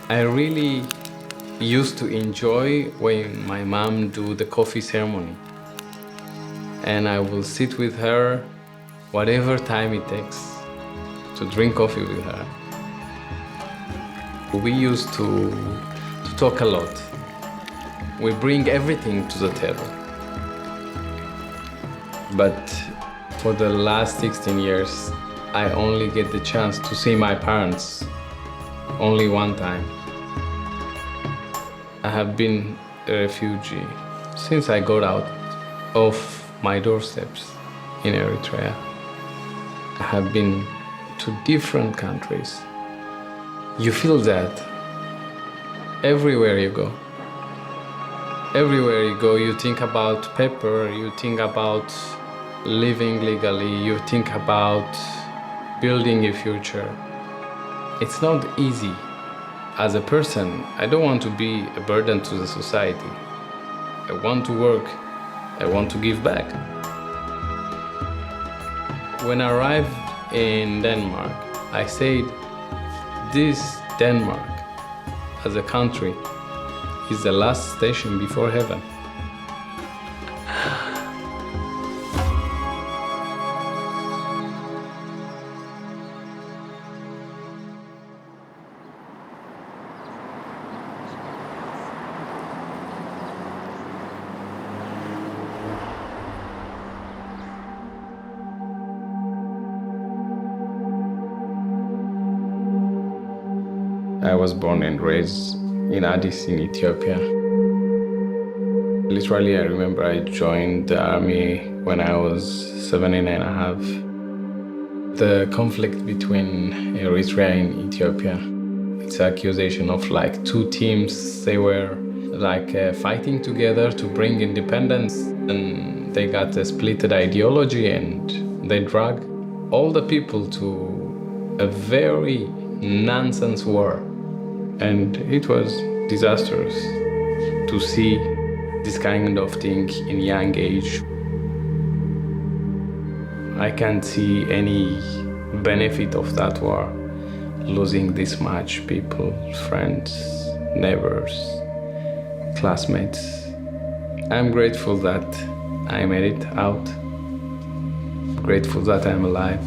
I really used to enjoy when my mom do the coffee ceremony. And I will sit with her whatever time it takes to drink coffee with her. We used to talk a lot. We bring everything to the table. But for the last 16 years, I only get the chance to see my parents only one time. I have been a refugee since I got out of my doorsteps in Eritrea. I have been to different countries. You feel that everywhere you go. Everywhere you go, you think about paper, you think about living legally, you think about building a future. It's not easy. As a person, I don't want to be a burden to the society. I want to work. I want to give back. When I arrived in Denmark, I said, this Denmark, as a country, is the last station before heaven. I was born and raised in Addis in Ethiopia. Literally, I remember I joined the army when I was 17 and a half. The conflict between Eritrea and Ethiopia, it's an accusation of like two teams. They were like fighting together to bring independence, and they got a splitted ideology, and they drag all the people to a very nonsense war. And it was disastrous to see this kind of thing in young age. I can't see any benefit of that war, losing this much people, friends, neighbors, classmates. I'm grateful that I made it out. Grateful that I'm alive.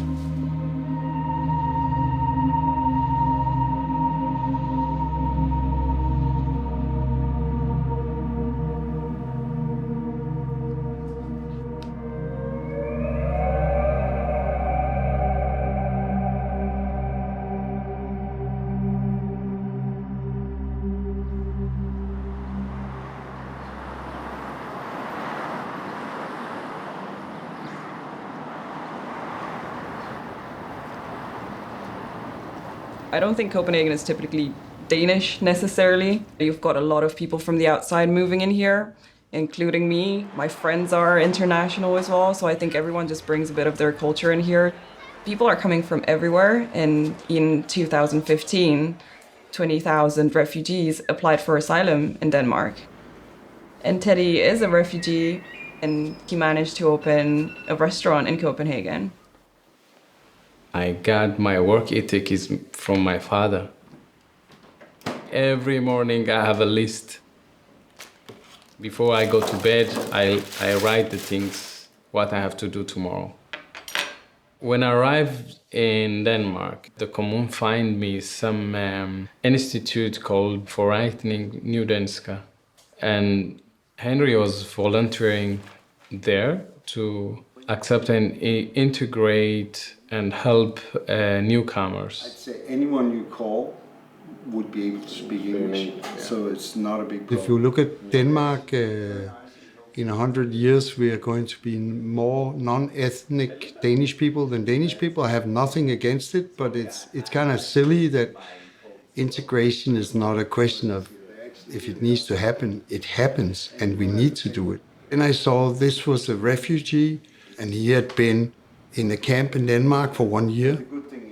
I don't think Copenhagen is typically Danish necessarily. You've got a lot of people from the outside moving in here, including me. My friends are international as well, so I think everyone just brings a bit of their culture in here. People are coming from everywhere, and in 2015, 20,000 refugees applied for asylum in Denmark. And Teddy is a refugee, and he managed to open a restaurant in Copenhagen. I got my work ethic is from my father. Every morning I have a list. Before I go to bed, I write the things, what I have to do tomorrow. When I arrived in Denmark, the commune find me some institute called Forretning Nydanska. And Henry was volunteering there to accept and integrate and help newcomers. I'd say anyone you call would be able to speak English, so it's not a big problem. If you look at Denmark, in 100 years we are going to be more non-ethnic Danish people than Danish people. I have nothing against it, but it's kind of silly that integration is not a question of if it needs to happen, it happens, and we need to do it. Then I saw this was a refugee, and he had been in a camp in Denmark for 1 year.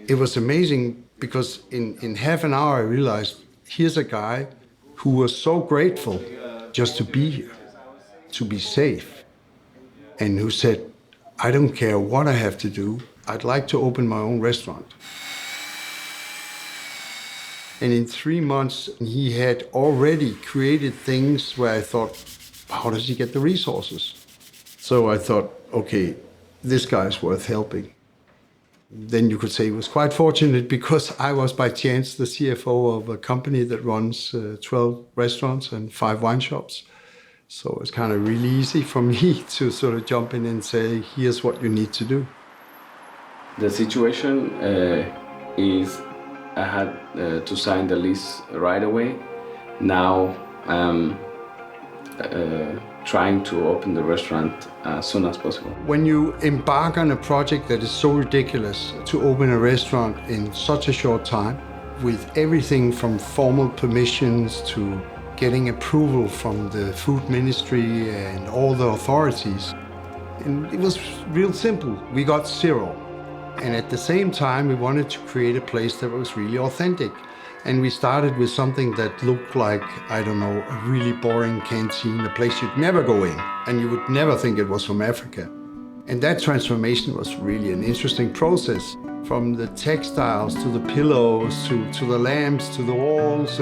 It was amazing because in half an hour I realized here's a guy who was so grateful just to be here, to be safe, and who said, I don't care what I have to do, I'd like to open my own restaurant. And in 3 months, he had already created things where I thought, how does he get the resources? So I thought, okay, this guy's worth helping. Then you could say he was quite fortunate because I was by chance the CFO of a company that runs 12 restaurants and 5 wine shops. So it's kind of really easy for me to sort of jump in and say, here's what you need to do. The situation is I had to sign the lease right away. Now I'm trying to open the restaurant as soon as possible. When you embark on a project that is so ridiculous, to open a restaurant in such a short time, with everything from formal permissions to getting approval from the food ministry and all the authorities, and it was real simple. We got 0. And at the same time, we wanted to create a place that was really authentic. And we started with something that looked like, I don't know, a really boring canteen, a place you'd never go in, and you would never think it was from Africa. And that transformation was really an interesting process. From the textiles to the pillows, to the lamps, to the walls,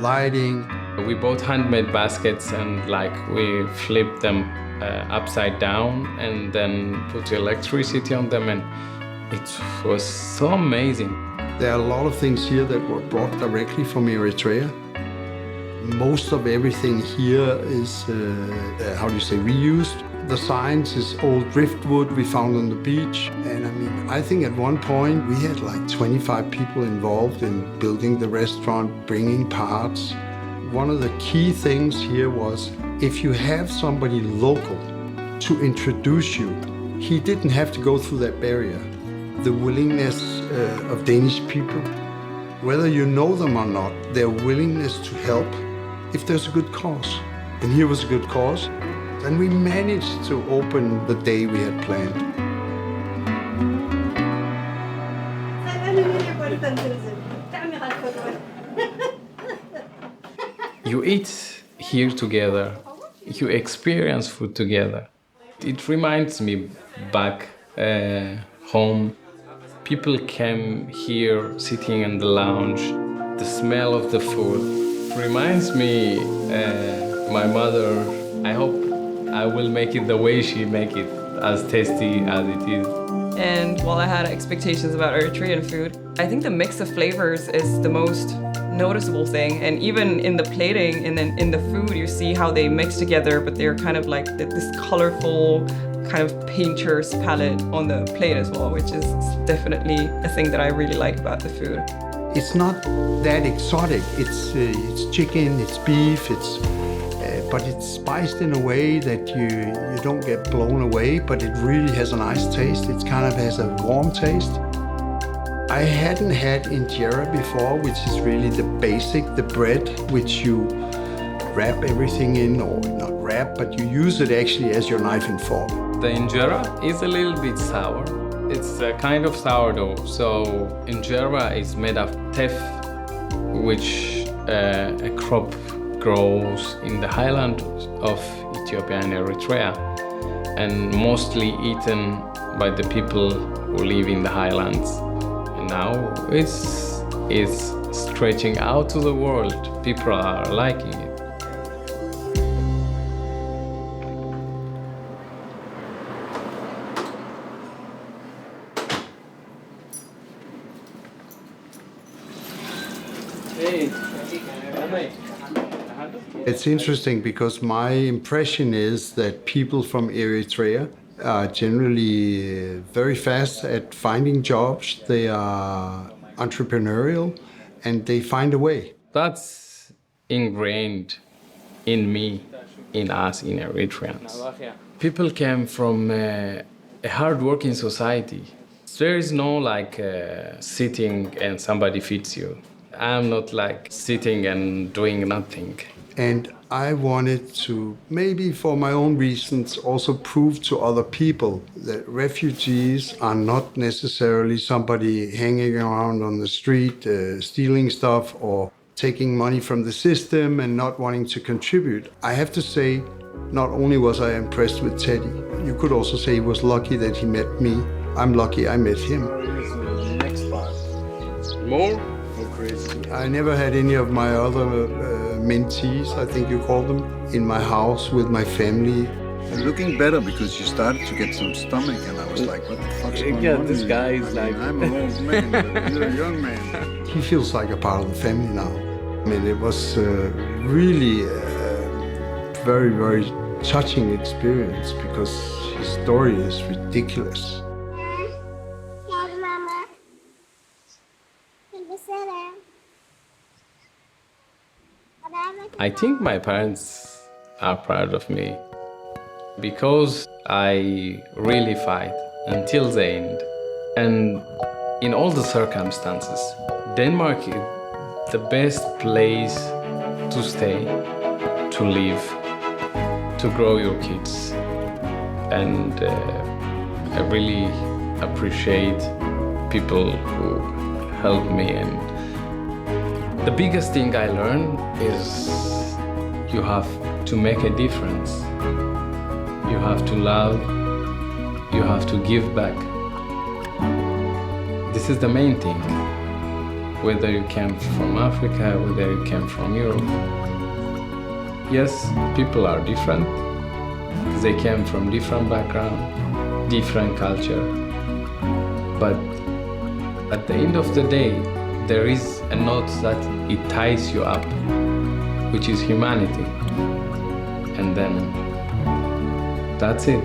lighting. We bought handmade baskets and we flipped them upside down and then put electricity on them, and it was so amazing. There are a lot of things here that were brought directly from Eritrea. Most of everything here is, reused. The signs is old driftwood we found on the beach. And I think at one point we had 25 people involved in building the restaurant, bringing parts. One of the key things here was if you have somebody local to introduce you, he didn't have to go through that barrier. The willingness of Danish people, whether you know them or not, their willingness to help if there's a good cause. And here was a good cause. And we managed to open the day we had planned. You eat here together, you experience food together. It reminds me back home. People came here sitting in the lounge. The smell of the food reminds me my mother. I hope I will make it the way she make it, as tasty as it is. And while I had expectations about Eritrean food, I think the mix of flavors is the most noticeable thing. And even in the plating and then in the food, you see how they mix together, but they're kind of like this colorful kind of painter's palette on the plate as well, which is definitely a thing that I really like about the food. It's not that exotic. It's chicken, it's beef, but it's spiced in a way that you don't get blown away, but it really has a nice taste. It kind of has a warm taste. I hadn't had injera before, which is really the basic, the bread, which you wrap everything in, or not wrap, but you use it actually as your knife and fork. The injera is a little bit sour. It's a kind of sourdough. So injera is made of teff, which a crop grows in the highlands of Ethiopia and Eritrea, and mostly eaten by the people who live in the highlands. And now it's stretching out to the world. People are liking it. It's interesting because my impression is that people from Eritrea are generally very fast at finding jobs. They are entrepreneurial and they find a way. That's ingrained in me, in us, in Eritreans. People came from a hard-working society. There is no sitting and somebody feeds you. I'm not sitting and doing nothing. And I wanted to, maybe for my own reasons, also prove to other people that refugees are not necessarily somebody hanging around on the street, stealing stuff or taking money from the system and not wanting to contribute. I have to say, not only was I impressed with Teddy, you could also say he was lucky that he met me. I'm lucky I met him. More? Crazy. I never had any of my other mentees, I think you call them, in my house with my family. You're looking better because you started to get some stomach, and I was like, what the fuck's going on? This here? guy is like... I'm an old man, but you're a young man. He feels like a part of the family now. I mean, it was really a very, very touching experience because his story is ridiculous. I think my parents are proud of me because I really fight until the end. And in all the circumstances, Denmark is the best place to stay, to live, to grow your kids. And I really appreciate people who help me. And the biggest thing I learned is you have to make a difference. You have to love, you have to give back. This is the main thing. Whether you came from Africa, whether you came from Europe. Yes, people are different. They came from different background, different culture. But at the end of the day, there is a knot that it ties you up, which is humanity. And then that's it.